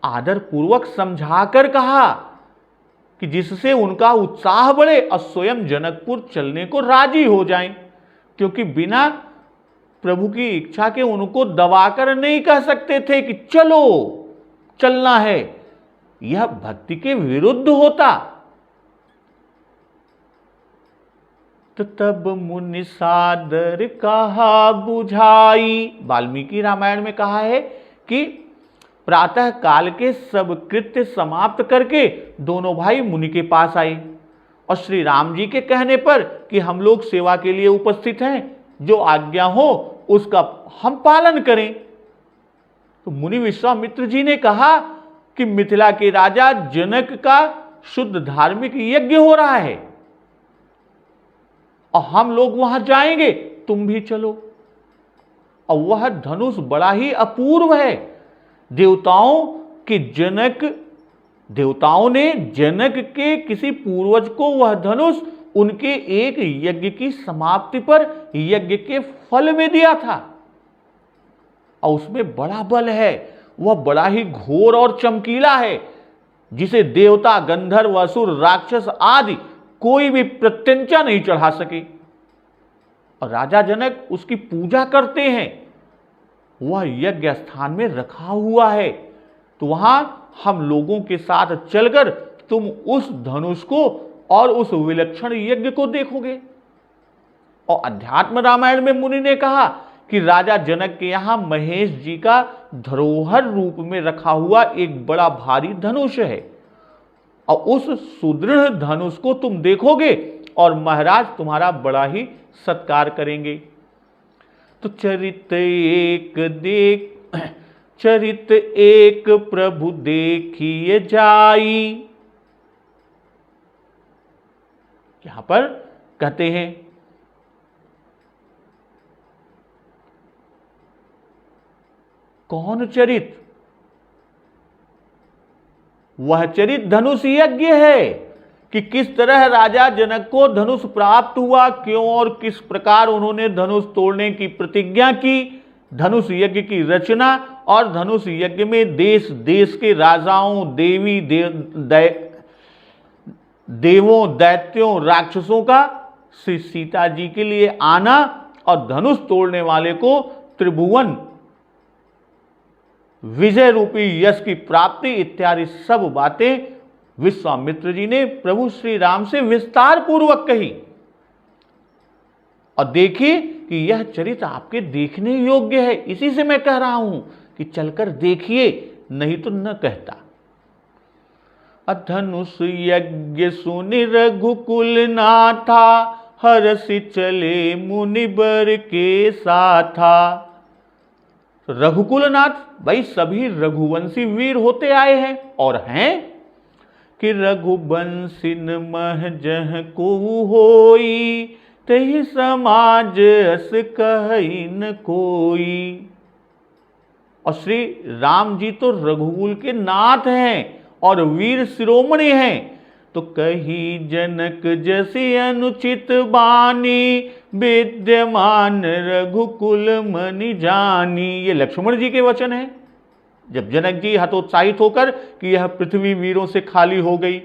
आदर पूर्वक समझाकर कहा कि जिससे उनका उत्साह बढ़े और स्वयं जनकपुर चलने को राजी हो जाएं, क्योंकि बिना प्रभु की इच्छा के उनको दबाकर नहीं कह सकते थे कि चलो, चलना है। यह भक्ति के विरुद्ध होता। तो तब मुनि सादर कहा बुझाई। वाल्मीकि रामायण में कहा है कि प्रातः काल के सब कृत्य समाप्त करके दोनों भाई मुनि के पास आए और श्री राम जी के कहने पर कि हम लोग सेवा के लिए उपस्थित हैं, जो आज्ञा हो उसका हम पालन करें। तो मुनि विश्वामित्र जी ने कहा कि मिथिला के राजा जनक का शुद्ध धार्मिक यज्ञ हो रहा है और हम लोग वहां जाएंगे, तुम भी चलो। और वह धनुष बड़ा ही अपूर्व है। देवताओं ने जनक के किसी पूर्वज को वह धनुष उनके एक यज्ञ की समाप्ति पर यज्ञ के फल में दिया था। और उसमें बड़ा बल है, वह बड़ा ही घोर और चमकीला है, जिसे देवता, गंधर्व, असुर, राक्षस आदि कोई भी प्रत्यंचा नहीं चढ़ा सके। और राजा जनक उसकी पूजा करते हैं। वह यज्ञ स्थान में रखा हुआ है। तो वहां हम लोगों के साथ चलकर तुम उस धनुष को और उस विलक्षण यज्ञ को देखोगे। और अध्यात्म रामायण में मुनि ने कहा कि राजा जनक के यहां महेश जी का धरोहर रूप में रखा हुआ एक बड़ा भारी धनुष है, और उस सुदृढ़ धनुष को तुम देखोगे और महाराज तुम्हारा बड़ा ही सत्कार करेंगे। तो चरित एक प्रभु देखिए जाई, यहां पर कहते हैं कौन चरित? वह चरित धनुष यज्ञ है कि किस तरह राजा जनक को धनुष प्राप्त हुआ, क्यों और किस प्रकार उन्होंने धनुष तोड़ने की प्रतिज्ञा की, धनुष यज्ञ की रचना, और धनुष यज्ञ में देश देश के राजाओं, देवों, दैत्यों, राक्षसों का श्री सीता जी के लिए आना, और धनुष तोड़ने वाले को त्रिभुवन विजय रूपी यश की प्राप्ति इत्यादि सब बातें विश्वामित्र जी ने प्रभु श्री राम से विस्तार पूर्वक कही। और देखिए कि यह चरित्र आपके देखने योग्य है, इसी से मैं कह रहा हूं कि चलकर देखिए, नहीं तो न कहता। धनुष यज्ञ सुनि रघुकुल नाथा, हरसि चले मुनिबर के साथा। रघुकुलनाथ भाई सभी रघुवंशी वीर होते आए हैं, और हैं कि रघुवंशिन महजह को होई, तहि समाज अस कहि न कोई। और श्री राम जी तो रघुकुल के नाथ हैं और वीर शिरोमणि हैं। तो कही जनक जैसी अनुचित बानी, विद्यमान रघुकुल मनि जानी। ये लक्ष्मण जी के वचन हैं। जब जनक जी हतोत्साहित होकर कि यह पृथ्वी वीरों से खाली हो गई,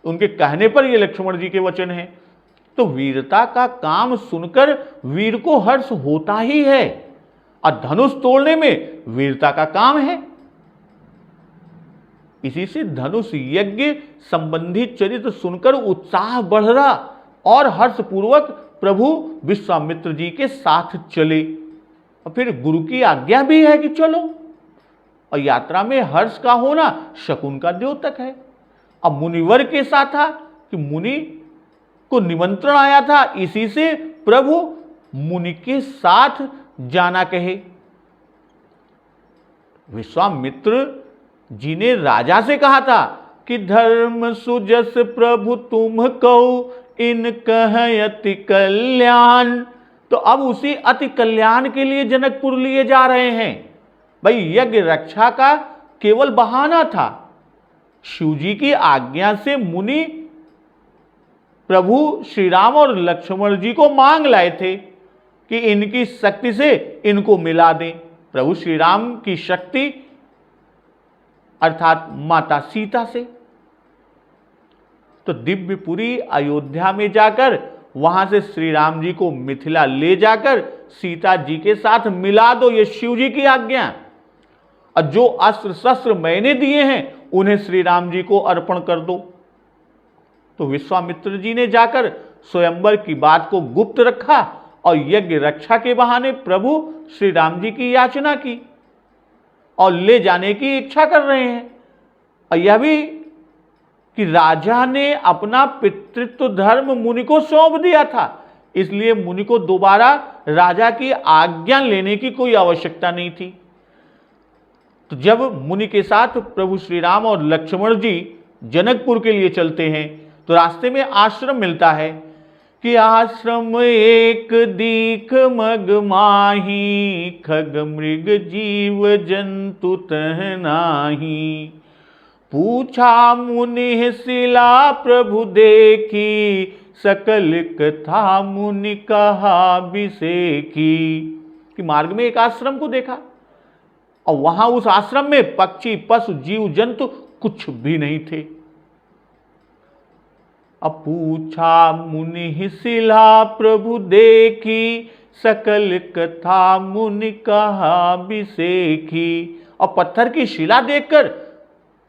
उनके कहने पर ये लक्ष्मण जी के वचन हैं। तो वीरता का काम सुनकर वीर को हर्ष होता ही है, और धनुष तोड़ने में वीरता का काम है। इसी से धनुष यज्ञ संबंधी चरित्र सुनकर उत्साह बढ़ रहा, और हर्षपूर्वक प्रभु विश्वामित्र जी के साथ चले। और फिर गुरु की आज्ञा भी है कि चलो, और यात्रा में हर्ष का होना शकुन का द्योतक है। अब मुनिवर के साथ था कि मुनि को निमंत्रण आया था, इसी से प्रभु मुनि के साथ जाना कहे। विश्वामित्र जी ने राजा से कहा था कि धर्म सुजस प्रभु तुम कहो, इन कह अति कल्याण। तो अब उसी अति कल्याण के लिए जनकपुर लिए जा रहे हैं। भाई यज्ञ रक्षा का केवल बहाना था। शिव जी की आज्ञा से मुनि प्रभु श्री राम और लक्ष्मण जी को मांग लाए थे कि इनकी शक्ति से इनको मिला दें। प्रभु श्री राम की शक्ति अर्थात माता सीता से। तो दिव्यपुरी अयोध्या में जाकर वहां से श्री राम जी को मिथिला ले जाकर सीता जी के साथ मिला दो, ये शिव जी की आज्ञा। और जो अस्त्र शस्त्र मैंने दिए हैं उन्हें श्री राम जी को अर्पण कर दो। तो विश्वामित्र जी ने जाकर स्वयंवर की बात को गुप्त रखा और यज्ञ रक्षा के बहाने प्रभु श्री राम जी की याचना की और ले जाने की इच्छा कर रहे हैं। और यह भी कि राजा ने अपना पितृत्व धर्म मुनि को सौंप दिया था, इसलिए मुनि को दोबारा राजा की आज्ञा लेने की कोई आवश्यकता नहीं थी। तो जब मुनि के साथ प्रभु श्री राम और लक्ष्मण जी जनकपुर के लिए चलते हैं तो रास्ते में आश्रम मिलता है कि आश्रम एक दीख मग माही, खग मृग जीव जंतु तह नाही। पूछा मुनि शिला प्रभु देखी, सकल कथा मुनि कहा बिसेखी। कि मार्ग में एक आश्रम को देखा और वहां उस आश्रम में पक्षी पशु जीव जंतु कुछ भी नहीं थे। अब पूछा मुनि शिला प्रभु देखी, सकल कथा मुनि कहा बिसेखी। और पत्थर की शिला देखकर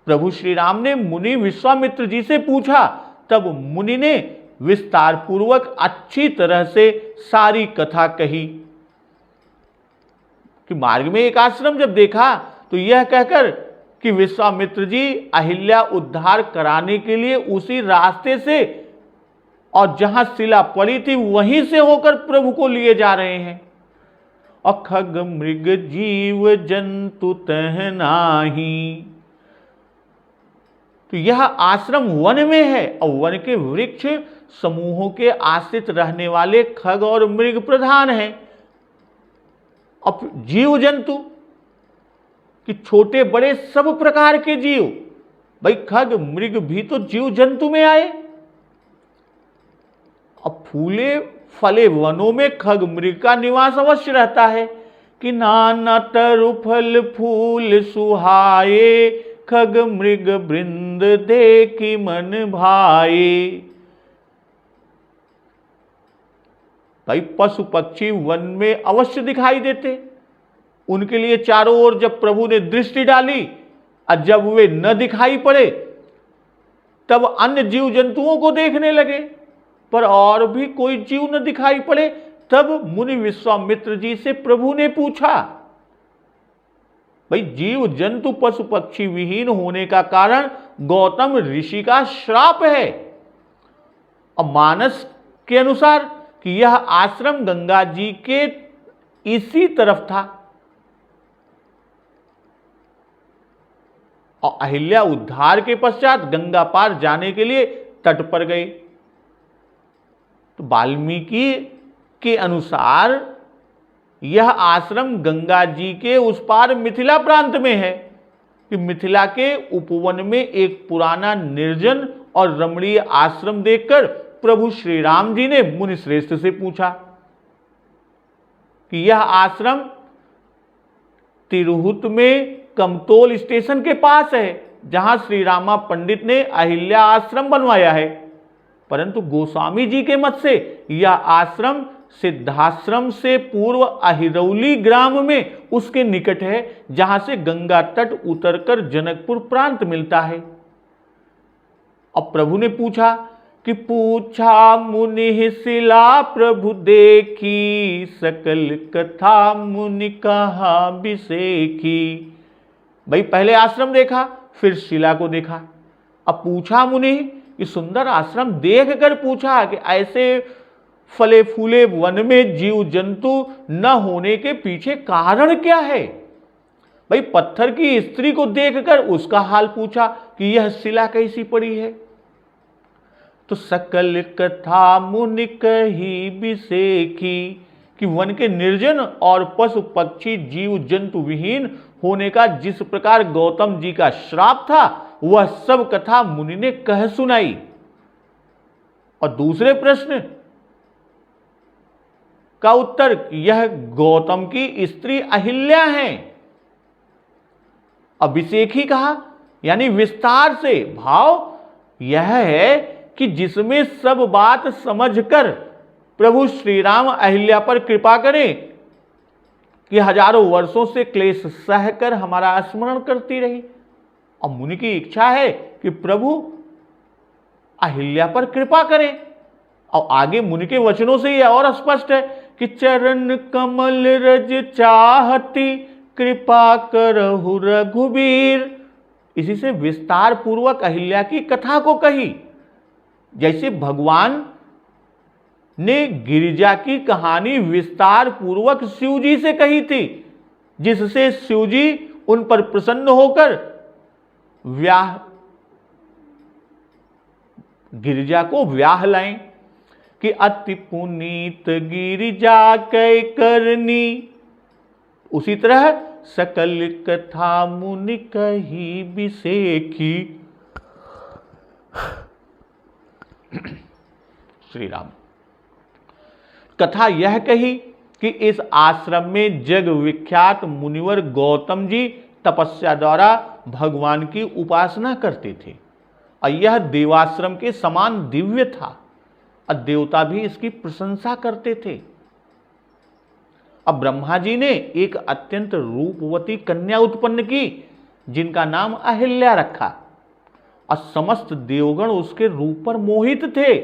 प्रभु श्री राम ने मुनि विश्वामित्र जी से पूछा, तब मुनि ने विस्तार पूर्वक अच्छी तरह से सारी कथा कही कि मार्ग में एक आश्रम जब देखा तो यह कहकर कि विश्वामित्र जी अहिल्या उद्धार कराने के लिए उसी रास्ते से और जहां शिला पड़ी थी वहीं से होकर प्रभु को लिए जा रहे हैं। और खग मृग जीव जंतु तह नाही, तो यह आश्रम वन में है और वन के वृक्ष समूहों के आश्रित रहने वाले खग और मृग प्रधान हैं। अब जीव जंतु कि छोटे बड़े सब प्रकार के जीव, भाई खग मृग भी तो जीव जंतु में आए। अब फूले फले वनों में खग मृग का निवास अवश्य रहता है कि नाना तरु फल फूल सुहाए, खग मृग वृंद देखी मन भाए। भाई पशु पक्षी वन में अवश्य दिखाई देते, उनके लिए चारों ओर जब प्रभु ने दृष्टि डाली और जब वे न दिखाई पड़े तब अन्य जीव जंतुओं को देखने लगे, पर और भी कोई जीव न दिखाई पड़े। तब मुनि विश्वामित्र जी से प्रभु ने पूछा, भाई जीव जंतु पशु पक्षी विहीन होने का कारण गौतम ऋषि का श्राप है। और मानस के अनुसार कि यह आश्रम गंगा जी के इसी तरफ था और अहिल्या उद्धार के पश्चात गंगा पार जाने के लिए तट पर गए। तो वाल्मीकि के अनुसार यह आश्रम गंगा जी के उस पार मिथिला प्रांत में है कि मिथिला के उपवन में एक पुराना निर्जन और रमणीय आश्रम देखकर प्रभु श्री राम जी ने मुनि श्रेष्ठ से पूछा कि यह आश्रम तिरहुत में कमतोल स्टेशन के पास है जहां श्री रामा पंडित ने अहिल्या आश्रम बनवाया है, परंतु गोस्वामी जी के मत से यह आश्रम सिद्धाश्रम से पूर्व अहिरौली ग्राम में उसके निकट है जहां से गंगा तट उतरकर जनकपुर प्रांत मिलता है। अब प्रभु ने पूछा कि पूछा मुनि शिला प्रभु देखी, सकल कथा मुनि कहा बिसेखी। भाई पहले आश्रम देखा फिर शिला को देखा। अब पूछा मुनि कि सुंदर आश्रम देख कर पूछा कि ऐसे फले फूले वन में जीव जंतु न होने के पीछे कारण क्या है। भाई पत्थर की स्त्री को देखकर उसका हाल पूछा कि यह शिला कैसी पड़ी है। तो सकल कथा मुनि कही बिसेखी कि वन के निर्जन और पशु पक्षी जीव जंतु विहीन होने का जिस प्रकार गौतम जी का श्राप था वह सब कथा मुनि ने कह सुनाई। और दूसरे प्रश्न का उत्तर, यह गौतम की स्त्री अहिल्या है। अभिषेकी कहा यानी विस्तार से। भाव यह है कि जिसमें सब बात समझकर प्रभु श्री राम अहिल्या पर कृपा करें कि हजारों वर्षों से क्लेश सहकर हमारा स्मरण करती रही। और मुनि की इच्छा है कि प्रभु अहिल्या पर कृपा करें। और आगे मुनि के वचनों से यह और स्पष्ट है कि चरण कमल रज चाहती, कृपा करहु रघुबीर। इसी से विस्तार पूर्वक अहिल्या की कथा को कही। जैसे भगवान ने गिरिजा की कहानी विस्तार पूर्वक शिव जी से कही थी, जिससे शिव जी उन पर प्रसन्न होकर गिरिजा को व्याह लाएं कि अति पुनीत गिरिजा कै करनी। उसी तरह सकल कथा मुनि कही बिसेखी। श्री राम कथा यह कही कि इस आश्रम में जग विख्यात मुनिवर गौतम जी तपस्या द्वारा भगवान की उपासना करते थे और यह देवाश्रम के समान दिव्य था और देवता भी इसकी प्रशंसा करते थे। अब ब्रह्मा जी ने एक अत्यंत रूपवती कन्या उत्पन्न की जिनका नाम अहिल्या रखा, और समस्त देवगण उसके रूप पर मोहित थे।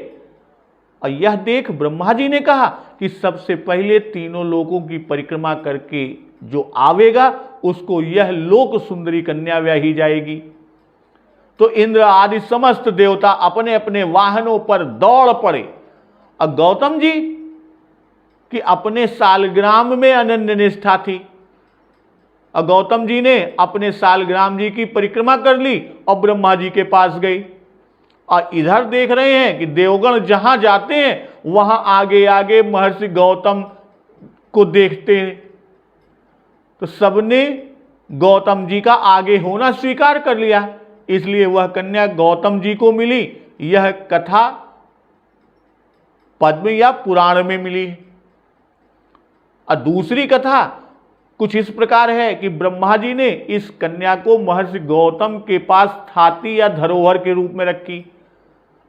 और यह देख ब्रह्मा जी ने कहा कि सबसे पहले तीनों लोकों की परिक्रमा करके जो आवेगा उसको यह लोक सुंदरी कन्या ब्याही जाएगी। तो इंद्र आदि समस्त देवता अपने अपने वाहनों पर दौड़ पड़े, और गौतम जी की अपने सालग्राम में अनन्य निष्ठा थी, और गौतम जी ने अपने सालग्राम जी की परिक्रमा कर ली और ब्रह्मा जी के पास गई। और इधर देख रहे हैं कि देवगण जहां जाते हैं वहां आगे आगे महर्षि गौतम को देखते हैं। तो सबने गौतम जी का आगे होना स्वीकार कर लिया, इसलिए वह कन्या गौतम जी को मिली। यह कथा पद्म या पुराण में मिली। और दूसरी कथा कुछ इस प्रकार है कि ब्रह्मा जी ने इस कन्या को महर्षि गौतम के पास थाती या धरोहर के रूप में रखी।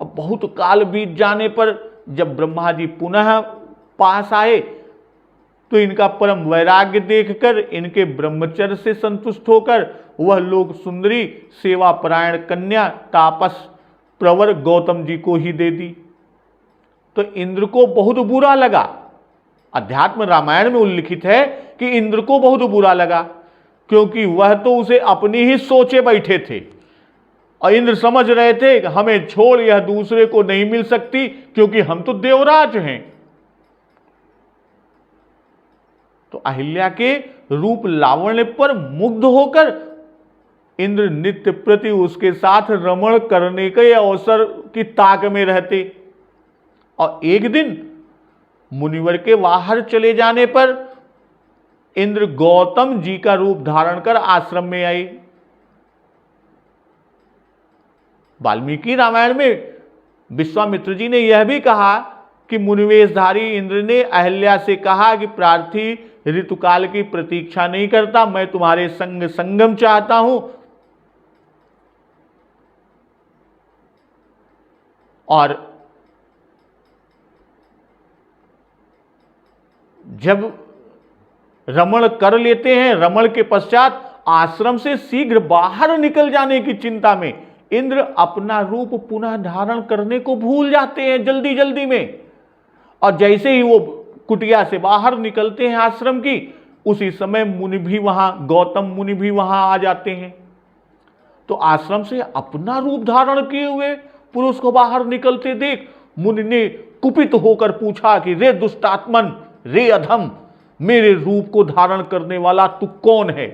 अब बहुत काल बीत जाने पर जब ब्रह्मा जी पुनः पास आए तो इनका परम वैराग्य देखकर, इनके ब्रह्मचर्य से संतुष्ट होकर वह लोक सुंदरी सेवा परायण कन्या तापस प्रवर गौतम जी को ही दे दी। तो इंद्र को बहुत बुरा लगा। अध्यात्म रामायण में उल्लिखित है कि इंद्र को बहुत बुरा लगा, क्योंकि वह तो उसे अपनी ही सोचे बैठे थे, और इंद्र समझ रहे थे कि हमें छोड़ यह दूसरे को नहीं मिल सकती, क्योंकि हम तो देवराज हैं। तो अहिल्या के रूप लावण्य पर मुग्ध होकर इंद्र नित्य प्रति उसके साथ रमण करने के अवसर की ताक में रहते। और एक दिन मुनिवर के बाहर चले जाने पर इंद्र गौतम जी का रूप धारण कर आश्रम में आए। वाल्मीकि रामायण में विश्वामित्र जी ने यह भी कहा कि मुनिवेशधारी इंद्र ने अहिल्या से कहा कि प्रार्थी ऋतुकाल की प्रतीक्षा नहीं करता, मैं तुम्हारे संग संगम चाहता हूं। और जब रमण कर लेते हैं, रमण के पश्चात आश्रम से शीघ्र बाहर निकल जाने की चिंता में इंद्र अपना रूप पुनः धारण करने को भूल जाते हैं जल्दी जल्दी में। और जैसे ही वो कुटिया से बाहर निकलते हैं आश्रम की, उसी समय मुनि भी वहां, गौतम मुनि भी वहां आ जाते हैं। तो आश्रम से अपना रूप धारण किए हुए पुरुष को बाहर निकलते देख मुनि ने कुपित होकर पूछा कि रे दुष्टात्मन, रे अधम, मेरे रूप को धारण करने वाला तू कौन है?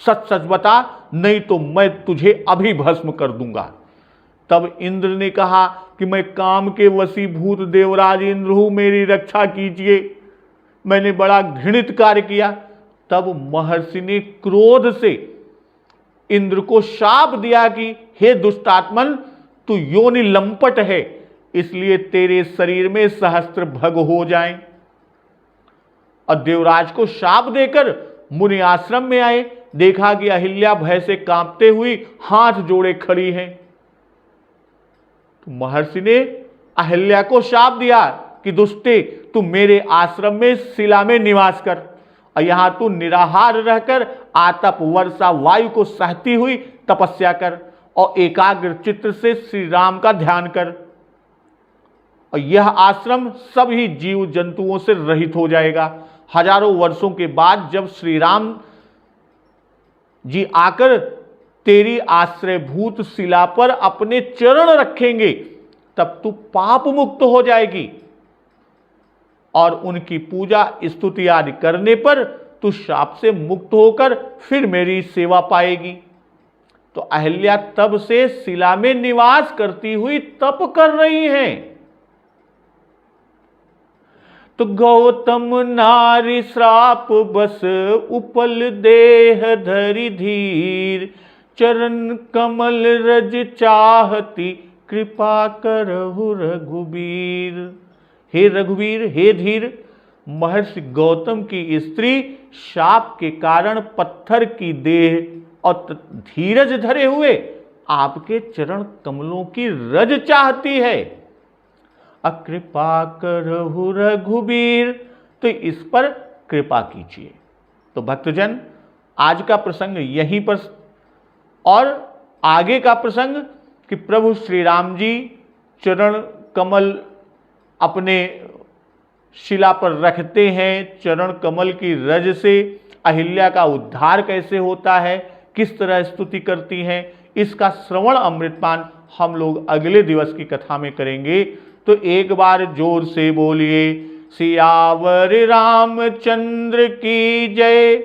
सच सच बता, नहीं तो मैं तुझे अभी भस्म कर दूंगा। तब इंद्र ने कहा कि मैं काम के वशीभूत देवराज इंद्र हूं, मेरी रक्षा कीजिए, मैंने बड़ा घृणित कार्य किया। तब महर्षि ने क्रोध से इंद्र को शाप दिया कि हे दुष्टात्मन, तू योनि लंपट है, इसलिए तेरे शरीर में सहस्त्र भग हो जाएं। और देवराज को शाप देकर मुनि आश्रम में आए, देखा कि अहिल्या भय से कांपते हुई हाथ जोड़े खड़ी है। तो महर्षि ने अहिल्या को शाप दिया कि दुष्टे, तू मेरे आश्रम में शिला में निवास कर, और यहां तू निराहार रहकर आतप वर्षा वायु को सहती हुई तपस्या कर, और एकाग्र चित्त से श्री राम का ध्यान कर, और यह आश्रम सभी जीव जंतुओं से रहित हो जाएगा। हजारों वर्षों के बाद जब श्री राम जी आकर तेरी आश्रयभूत शिला पर अपने चरण रखेंगे, तब तू पाप मुक्त हो जाएगी, और उनकी पूजा स्तुति आदि करने पर तू शाप से मुक्त होकर फिर मेरी सेवा पाएगी। तो अहिल्या तब से शिला में निवास करती हुई तप कर रही हैं। तो गौतम नारी श्राप बस उपल देह धरि धीर, चरण कमल रज चाहती कृपा करहु रघुबीर। हे रघुवीर, हे धीर, महर्षि गौतम की स्त्री शाप के कारण पत्थर की देह और धीरज धरे हुए आपके चरण कमलों की रज चाहती है। अकृपा करहु रघुबीर, तो इस पर कृपा कीजिए। तो भक्तजन, आज का प्रसंग यहीं पर, और आगे का प्रसंग कि प्रभु श्री राम जी चरण कमल अपने शिला पर रखते हैं, चरण कमल की रज से अहिल्या का उद्धार कैसे होता है, किस तरह स्तुति करती हैं, इसका श्रवण अमृतपान हम लोग अगले दिवस की कथा में करेंगे। तो एक बार जोर से बोलिए सियावर रामचंद्र की जय,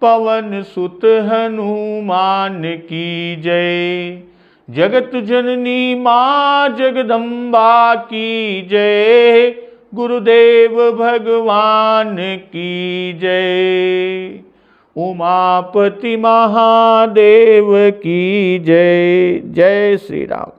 पवन सुत हनुमान की जय, जगत जननी मां जगदम्बा की जय, गुरुदेव भगवान की जय, उमापति महादेव की जय। जय श्री राम।